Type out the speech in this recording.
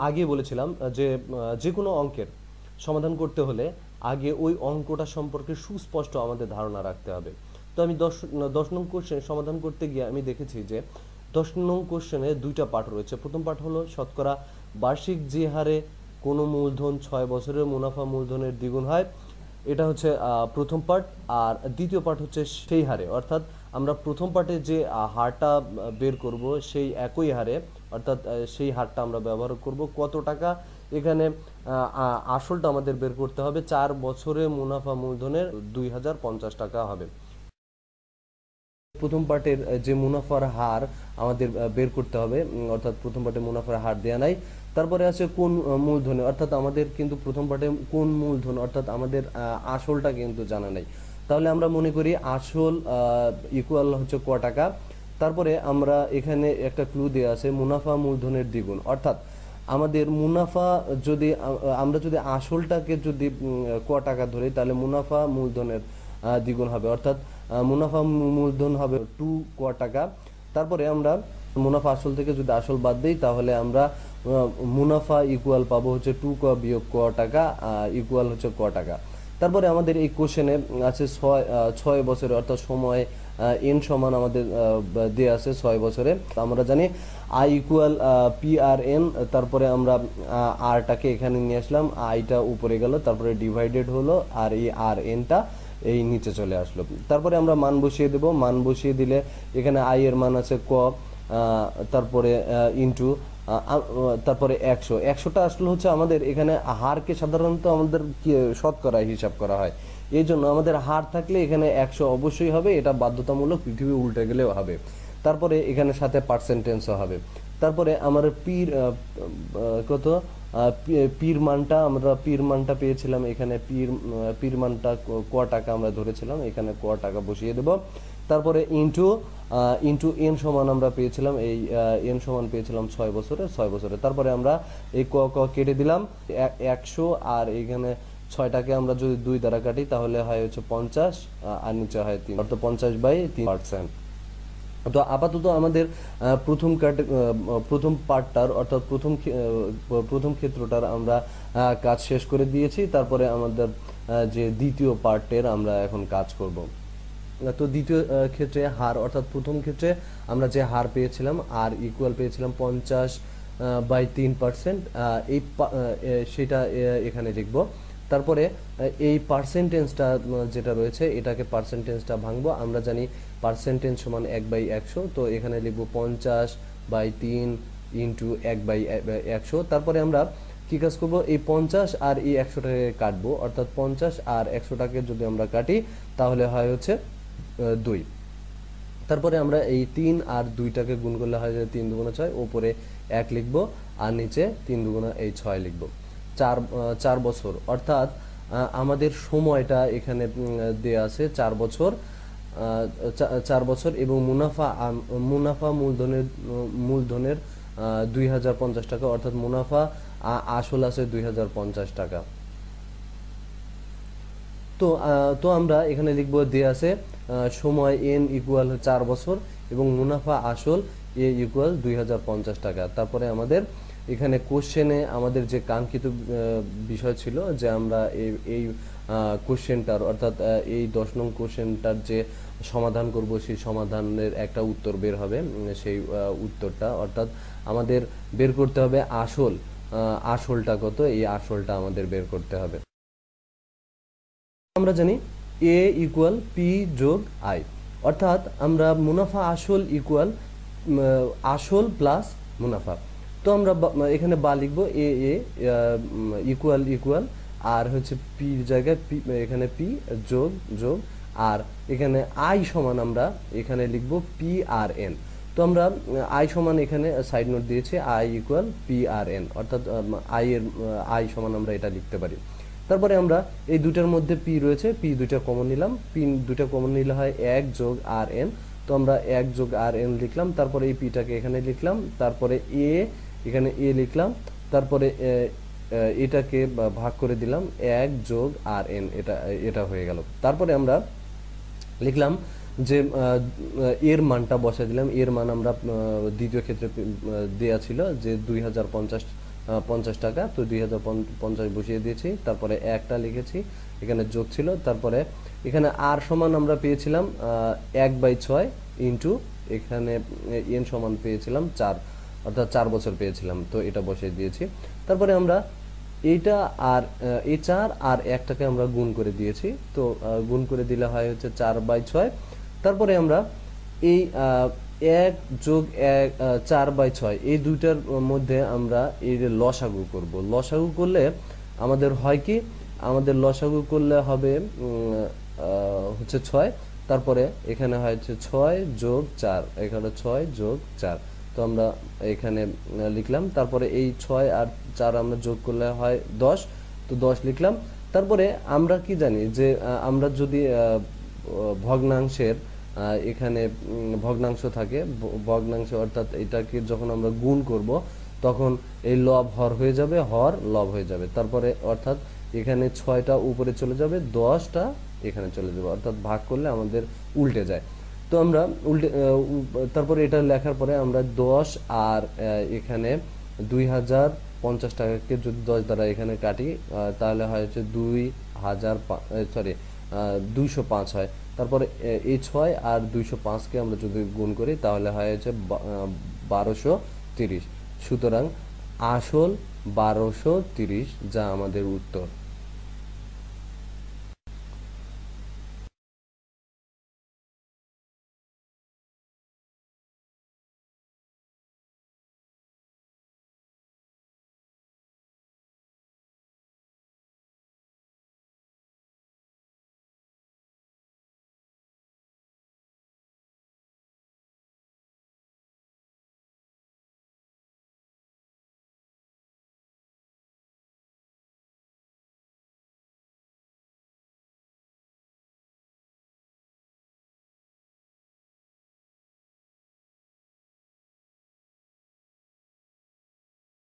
আগে বলেছিলাম যে যে কোনো অঙ্কের সমাধান করতে হলে আগে ওই অঙ্কটা সম্পর্কে সুস্পষ্ট আমাদের ধারণা রাখতে হবে। তো আমি 10 নং কোশ্চেন সমাধান করতে গিয়ে আমি দেখেছি যে 10 নং কোশ্চেনে দুইটা পার্ট রয়েছে। প্রথম পার্ট হলো শতকরা বার্ষিক যে হারে কোনো মূলধন 6 বছরের মুনাফা মূলধনের দ্বিগুণ হয়, এটা হচ্ছে প্রথম পার্ট। আর দ্বিতীয় পার্ট হচ্ছে সেই হারে, অর্থাৎ আমরা প্রথম পার্টে যে হারটা বের করব সেই একই হারে, অর্থাৎ সেই হারটা আমরা ব্যবহার করব কত টাকা। এখানে আসলটা আমাদের বের করতে হবে 4 বছরে মুনাফা মূলধনের 2050 টাকা হবে। প্রথম পার্টের যে মুনাফার হার আমাদের বের করতে হবে, অর্থাৎ প্রথম পার্টে মুনাফার হার দেয়া নাই। তারপরে আছে কোন মূলধনে, অর্থাৎ আমাদের কিন্তু প্রথম পার্টে কোন মূলধন অর্থাৎ আমাদের আসলটা কিন্তু জানা নাই। তাহলে আমরা মনে করি আসল ইকুয়াল হচ্ছে ক টাকা। তারপরে আমরা এখানে একটা ক্লু দেওয়া আছে মুনাফা মূলধনের দ্বিগুণ, অর্থাৎ আমাদের মুনাফা যদি আমরা যদি আসলটাকে যদি ক টাকা ধরি তাহলে মুনাফা মূলধনের দ্বিগুণ হবে, অর্থাৎ মুনাফা মূলধন হবে 2 ক টাকা। তারপরে আমরা মুনাফা আসল থেকে যদি আসল বাদ দিই তাহলে আমরা মুনাফা ইকুয়াল পাবো হচ্ছে 2 ক বিয়োগ ক টাকা ইকুয়াল হচ্ছে ক টাকা। তারপরে আমাদের এই কোশ্চেনে আছে 6 বছরে, অর্থাৎ সময় এন সমান আমাদের দেয়া আছে 6 বছরে। আমরা জানি I equal P R N, তারপরে আমরা আরটাকে এখানে নিয়ে আসলাম, আইটা উপরে গেল, তারপরে ডিভাইডেড হলো আর এই আর এনটা এই নিচে চলে আসলো। তারপরে আমরা মান বসিয়ে দেব, মান বসিয়ে দিলে এখানে আই এর মান আছে ক, তারপরে ইন্টু তারপরে 100টা আসলে হচ্ছে আমাদের এখানে হারকে সাধারণত আমাদের শতকরা হিসাব করা হয়, এই জন্য আমাদের হার থাকলে এখানে 100 অবশ্যই হবে, এটা বাধ্যতামূলক, পৃথিবী উল্টে গেলেও হবে। তারপরে এখানে সাথে পার্সেন্টেজও হবে। তারপরে আমার পির কত পির মানটা আমরা পির মানটা পেয়েছিলাম, এখানে পির মানটা ক টাকা আমরা ধরেছিলাম, এখানে ক টাকা বসিয়ে দেব। তারপরে ইন্টু এন সমান আমরা পেয়েছিলাম, এই এন সমান পেয়েছিলাম 6 বছরে। তারপরে আমরা এই ক কেটে দিলাম 100, আর এখানে 6টাকে আমরা যদি 2 দ্বারা কাটি তাহলে হয় হচ্ছে 50 আর নিচে হয় 3, অর্থাৎ 50/3%। তো আপাতত আমাদের প্রথম পার্টটার অর্থাৎ প্রথম ক্ষেত্রটার আমরা কাজ শেষ করে দিয়েছি। তারপরে আমাদের যে দ্বিতীয় পার্টের আমরা এখন কাজ করব। তো দ্বিতীয় ক্ষেত্রে হার, অর্থাৎ প্রথম ক্ষেত্রে আমরা যে হার পেয়েছিলাম আর ইকুয়াল পেয়েছিলাম 50/3%, এই সেটা এখানে লিখব। তারপরে এই পার্সেন্টেজটা যেটা রয়েছে এটাকে পার্সেন্টেজটা ভাঙবো, আমরা জানি পার্সেন্টেজ সমান 1/100, তো এখানে লিখবো 50/3 ইন্টু 1/100। তারপরে আমরা কি কাজ করব, এই 50 আর এই 100টাকে কাটবো, অর্থাৎ 50 আর 100টাকে যদি আমরা কাটি তাহলে হয় হচ্ছে 2। তারপরে আমরা এই 3 আর 2টাকে গুণ করলে হয় 3 দুগুণা 6, উপরে 1 লিখবো আর নিচে 3 দুগুণা 6 লিখবো। 4 বছর, অর্থাৎ আমাদের সময়টা এখানে দেয়া আছে 4 বছর, 4 বছর, এবং মুনাফা মূলধনের 2050 টাকা, অর্থাৎ মুনাফা আসল আছে 2050 টাকা। তো আমরা এখানে লিখবো দেয়া আছে সময় এন ইকুয়াল 4 বছর এবং মুনাফা আসল এ ইকুয়াল 2050 টাকা। তারপরে আমাদের এখানে কোশ্চেনে আমাদের যে কাঙ্ক্ষিত বিষয় ছিল যে আমরা এই কোশ্চেনটার অর্থাৎ এই 10 নং কোশ্চেনটার যে সমাধান করব সেই সমাধানের একটা উত্তর বের হবে, সেই উত্তরটা অর্থাৎ আমাদের বের করতে হবে আসলটা কত, এই আসলটা আমাদের বের করতে হবে। আমরা জানি এ ইকুয়াল পি যোগ আই, অর্থাৎ আমরা মুনাফা আসল ইকুয়াল আসল প্লাস মুনাফা। তো আমরা এখানে বা লিখবো এ ইকুয়াল আর হচ্ছে পির জায়গায় এখানে পি যোগ আর এখানে আই সমান আমরা এখানে লিখবো পি আর এন। তো আমরা আই সমান এখানে সাইড নোট দিয়েছি I equal P R N, অর্থাৎ আই সমান আমরা এটা লিখতে পারি। তারপরে আমরা এই দুটার মধ্যে পি রয়েছে, পি দুইটা কমন নিলাম, পি দুইটা কমন নিলে হয় 1 যোগ আর এন, তো আমরা 1 যোগ আর এন লিখলাম। তারপরে এই পিটাকে এখানে লিখলাম, তারপরে এখানে এ লিখলাম, তারপরে এটাকে ভাগ করে দিলাম 1 যোগ আর এন, এটা হয়ে গেল। তারপরে আমরা লিখলাম যে এর মানটা বসাই দিলাম, এর মান আমরা দ্বিতীয় ক্ষেত্রে দেয়া ছিল যে 2050 টাকা, তো 2050 বসিয়ে দিয়েছি, তারপরে একটা লিখেছি, এখানে যোগ ছিল, তারপরে এখানে আর সমান আমরা পেয়েছিলাম 1/6 ইন্টু এখানে এন সমান পেয়েছিলাম 4, অর্থাৎ 4 বছর পেয়েছিলাম, তো এটা বসিয়ে দিয়েছি। তারপরে আমরা এইটা আর এই 4 আর 1টাকে আমরা গুণ করে দিয়েছি, তো গুণ করে দিলে হয় হচ্ছে 4/6। তারপরে আমরা এই 1 যোগ 1 4/6 এই দুইটার মধ্যে আমরা এই লসাগু করব। লসাগু করলে আমাদের হয় কি, আমাদের লসাগু করলে হবে হচ্ছে 6, তারপরে এখানে হয় হচ্ছে 6 যোগ 4, এখানে 6 যোগ 4, তো আমরা এখানে লিখলাম। তারপরে এই 6 আর 4 আমরা যোগ করলে হয় 10, তো 10 লিখলাম। তারপরে আমরা কি জানি যে আমরা যদি ভগ্নাংশের এখানে ভগ্নাংশ থাকে, ভগ্নাংশ অর্থাৎ এটাকে যখন আমরা গুণ করব তখন এই লব হর হয়ে যাবে, হর লব হয়ে যাবে, তারপরে অর্থাৎ এখানে 6টা উপরে চলে যাবে, 10টা এখানে চলে যাবে, অর্থাৎ ভাগ করলে আমাদের উল্টে যায়। তো আমরা উল্টে তারপরে এটা লেখার পরে আমরা 10 আর এখানে 2050 টাকাকে যদি 10 দ্বারা এখানে কাটি তাহলে হয় হচ্ছে 205 হয়। তারপরে এই 6 আর 205কে আমরা যদি গুণ করি তাহলে হয় হচ্ছে 1230। সুতরাং আসল 1230, যা আমাদের উত্তর।